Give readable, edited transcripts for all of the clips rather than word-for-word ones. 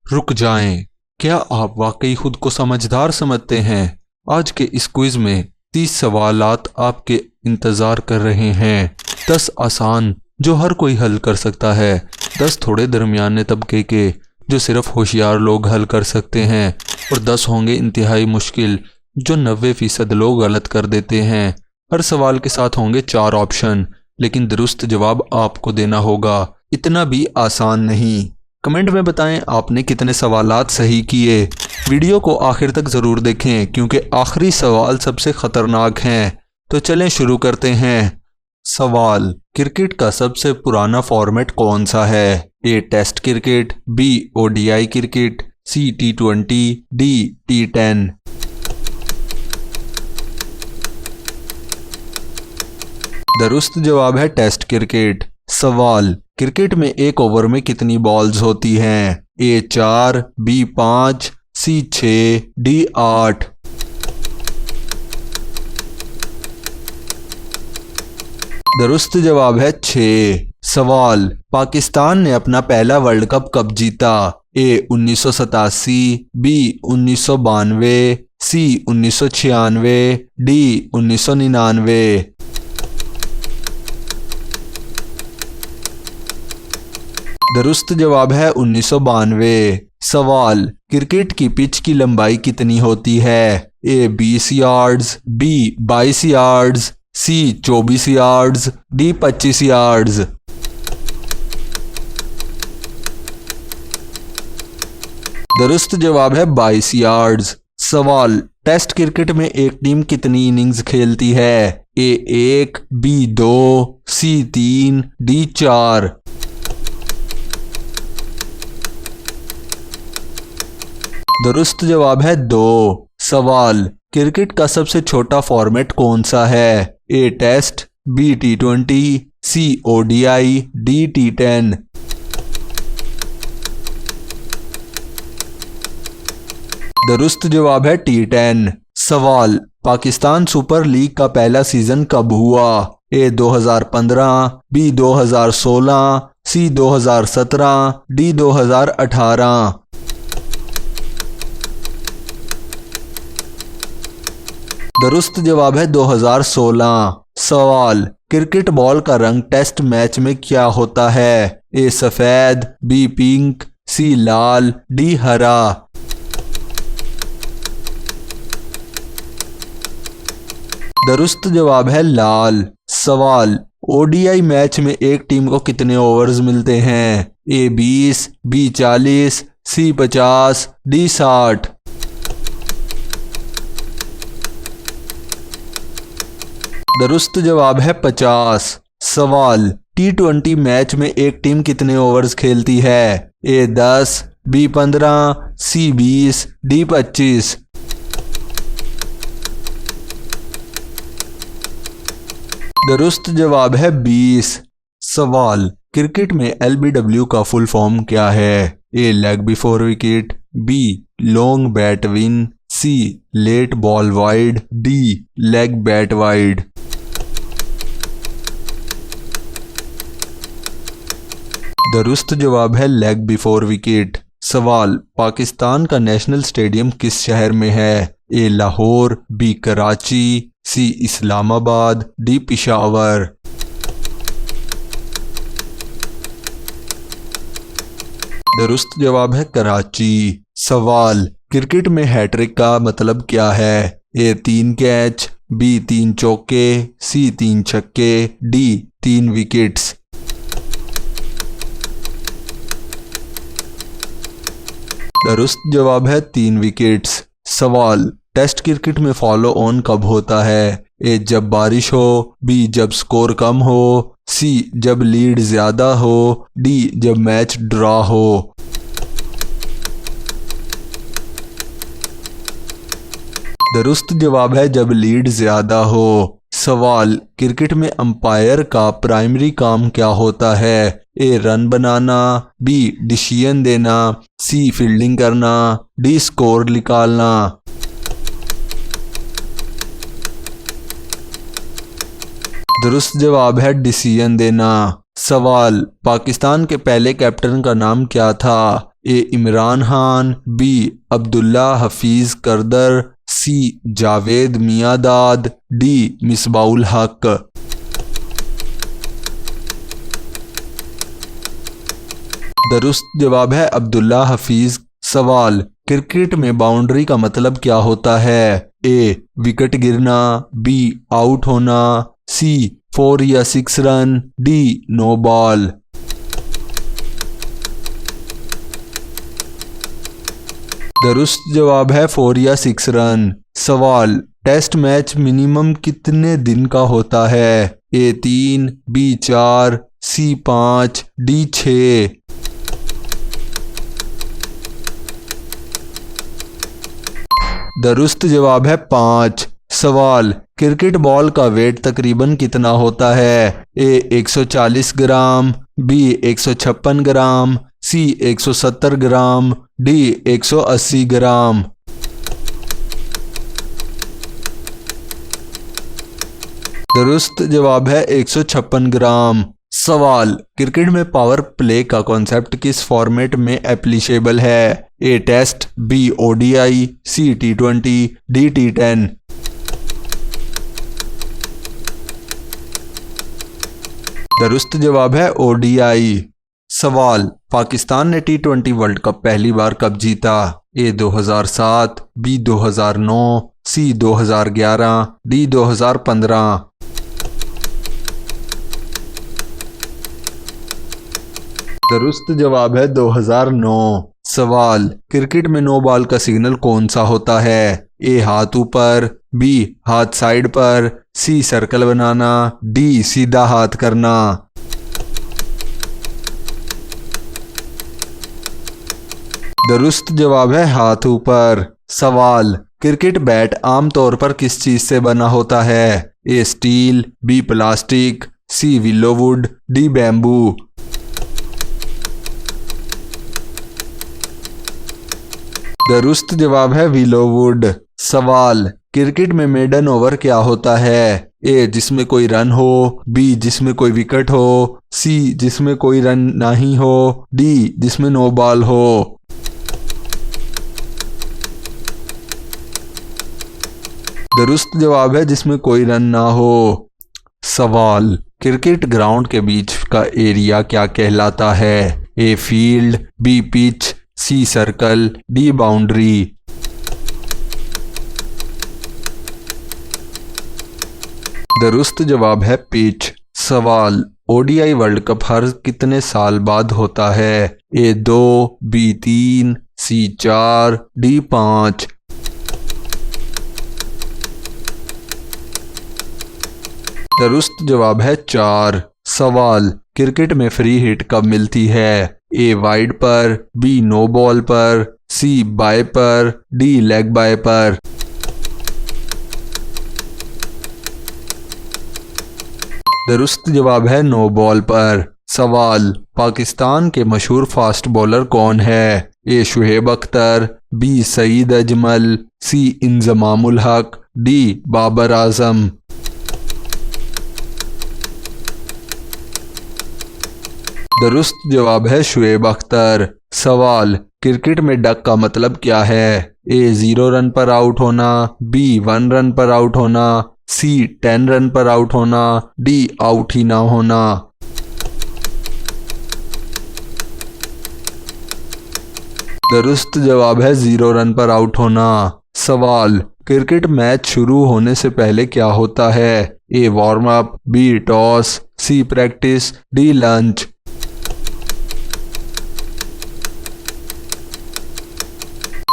रुक जाएं, क्या आप वाकई खुद को समझदार समझते हैं? आज के इस क्विज में 30 सवालात आपके इंतज़ार कर रहे हैं। 10 आसान जो हर कोई हल कर सकता है, 10 थोड़े दरमियाने तबके के जो सिर्फ होशियार लोग हल कर सकते हैं, और 10 होंगे इंतहाई मुश्किल जो 90% लोग गलत कर देते हैं। हर सवाल के साथ होंगे 4 ऑप्शन, लेकिन दुरुस्त जवाब आपको देना होगा। इतना भी आसान नहीं। कमेंट में बताएं आपने कितने सवालात सही किए। वीडियो को आखिर तक ज़रूर देखें क्योंकि आखिरी सवाल सबसे ख़तरनाक हैं। तो चलें शुरू करते हैं। सवाल, क्रिकेट का सबसे पुराना फॉर्मेट कौन सा है? A test cricket, B ODI cricket, C T20, D T10। दुरुस्त जवाब है टेस्ट क्रिकेट। सवाल, क्रिकेट में एक ओवर में कितनी बॉल्स होती हैं? ए 4, बी 5, सी 6, डी 8। दुरुस्त जवाब है 6। सवाल, पाकिस्तान ने अपना पहला वर्ल्ड कप कब जीता? ए 1987, बी 1992, सी 1996, डी 1999। दुरुस्त जवाब है 1992। सवाल, क्रिकेट की पिच की लंबाई कितनी होती है? ए 20 यार्ड्स, बी 22 यार्ड्स, सी 24 यार्ड्स, डी 25 यार्ड्स। दुरुस्त जवाब है 22 यार्ड्स। सवाल, टेस्ट क्रिकेट में एक टीम कितनी इनिंग्स खेलती है? ए 1, बी 2, सी 3, डी 4। दुरुस्त जवाब है 2। सवाल, क्रिकेट का सबसे छोटा फॉर्मेट कौन सा है? A test, B T20, C ODI, D T10। दुरुस्त जवाब है T10। सवाल, पाकिस्तान सुपर लीग का पहला सीजन कब हुआ? ए 2015, बी 2016, सी 2017, डी 2018। दुरुस्त जवाब है 2016। सवाल, क्रिकेट बॉल का रंग टेस्ट मैच में क्या होता है? ए सफ़ेद, बी पिंक, सी लाल, डी हरा। दुरुस्त जवाब है लाल। सवाल, ओडीआई मैच में एक टीम को कितने ओवर्स मिलते हैं? ए 20, बी 40, सी 50, डी 60। दुरुस्त जवाब है 50। सवाल, T20 मैच में एक टीम कितने ओवर्स खेलती है? ए 10, बी 15, सी 20, डी 25। दुरुस्त जवाब है 20। सवाल, क्रिकेट में LBW का फुल फॉर्म क्या है? A leg before wicket, B long bat win, C late ball wide, D leg bat wide. दुरुस्त जवाब है लेग बिफोर विकेट। सवाल, पाकिस्तान का नेशनल स्टेडियम किस शहर में है? ए लाहौर, बी कराची, सी इस्लामाबाद, डी पेशावर। दुरुस्त जवाब है कराची। सवाल, क्रिकेट में हैट्रिक का मतलब क्या है? ए 3 कैच, बी 3 चौके, सी 3 छक्के, डी 3 विकेट्स। दुरुस्त जवाब है 3 विकेट्स। सवाल, टेस्ट क्रिकेट में फॉलो ऑन कब होता है? ए जब बारिश हो, बी जब स्कोर कम हो, सी जब लीड ज़्यादा हो, डी जब मैच ड्रॉ हो। दुरुस्त जवाब है जब लीड ज़्यादा हो। सवाल, क्रिकेट में अंपायर का प्राइमरी काम क्या होता है? ए रन बनाना, बी डिसीजन देना, सी फील्डिंग करना, डी स्कोर निकालना। दुरुस्त जवाब है डिसीजन देना। सवाल, पाकिस्तान के पहले कैप्टन का नाम क्या था? ए इमरान खान, बी अब्दुल्ला हफीज करदर, सी जावेद मियादाद, डी मिसबाउल हक। दुरुस्त जवाब है अब्दुल्ला हफीज। सवाल, क्रिकेट में बाउंड्री का मतलब क्या होता है? ए विकेट गिरना, बी आउट होना, सी 4 या 6 रन, डी नो बॉल। दुरुस्त जवाब है 4 या 6 रन। सवाल, टेस्ट मैच मिनिमम कितने दिन का होता है? ए 3, बी 4, सी 5, डी 6। दुरुस्त जवाब है 5। सवाल, क्रिकेट बॉल का वेट तकरीबन कितना होता है? ए 140 ग्राम, बी 156 ग्राम, सी 170 ग्राम, डी 180 ग्राम। दुरुस्त जवाब है 156 ग्राम। सवाल, क्रिकेट में पावर प्ले का कॉन्सेप्ट किस फॉर्मेट में एप्लीकेबल है? A test, B ODI, C T20, D T10। दुरुस्त जवाब है ओडीआई। सवाल, पाकिस्तान ने T20 वर्ल्ड कप पहली बार कब जीता? ए 2007, बी 2009, सी 2011, डी 2015। दुरुस्त जवाब है 2009। सवाल, क्रिकेट में नो बॉल का सिग्नल कौन सा होता है? ए हाथ ऊपर, बी हाथ साइड पर, सी सर्कल बनाना, डी सीधा हाथ करना। दुरुस्त जवाब है हाथ ऊपर। सवाल, क्रिकेट बैट आमतौर पर किस चीज से बना होता है? ए स्टील, बी प्लास्टिक, सी विलोवुड, डी बैम्बू। दुरुस्त जवाब है विलोवुड। सवाल, क्रिकेट में मेडन ओवर क्या होता है? ए जिसमें कोई रन हो, बी जिसमें कोई विकेट हो, सी जिसमें कोई रन नहीं हो, डी जिसमें नो बॉल हो। दुरुस्त जवाब है जिसमें कोई रन ना हो। सवाल, क्रिकेट ग्राउंड के बीच का एरिया क्या कहलाता है? A field, B pitch, C circle, D boundary. दुरुस्त जवाब है पिच। सवाल, ओडीआई वर्ल्ड कप हर कितने साल बाद होता है? ए 2, बी 3, सी 4, डी 5। दुरुस्त जवाब है 4। सवाल, क्रिकेट में फ्री हिट कब मिलती है? ए वाइड पर, बी नो बॉल पर, सी बाय पर, डी लेग बाय पर। दुरुस्त जवाब है नो बॉल पर। सवाल, पाकिस्तान के मशहूर फास्ट बॉलर कौन है? ए शुएब अख्तर, बी सईद अजमल, सी इंजमामुल हक, डी बाबर आजम। दुरुस्त जवाब है शुएब अख्तर। सवाल, क्रिकेट में डक का मतलब क्या है? ए 0 रन पर आउट होना, बी 1 रन पर आउट होना, सी 10 रन पर आउट होना, डी आउट ही ना होना। दुरुस्त जवाब है 0 रन पर आउट होना। सवाल, क्रिकेट मैच शुरू होने से पहले क्या होता है? A warm up, B toss, C practice, D lunch.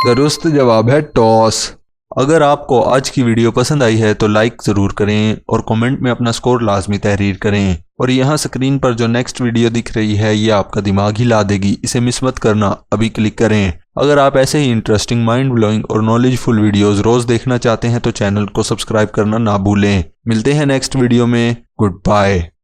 दुरुस्त जवाब है टॉस। अगर आपको आज की वीडियो पसंद आई है तो लाइक ज़रूर करें और कमेंट में अपना स्कोर लाजमी तहरीर करें। और यहाँ स्क्रीन पर जो नेक्स्ट वीडियो दिख रही है ये आपका दिमाग हिला देगी, इसे मिस मत करना, अभी क्लिक करें। अगर आप ऐसे ही इंटरेस्टिंग, माइंड ब्लोइंग और नॉलेजफुल वीडियोस रोज़ देखना चाहते हैं तो चैनल को सब्सक्राइब करना ना भूलें। मिलते हैं नेक्स्ट वीडियो में। Good bye.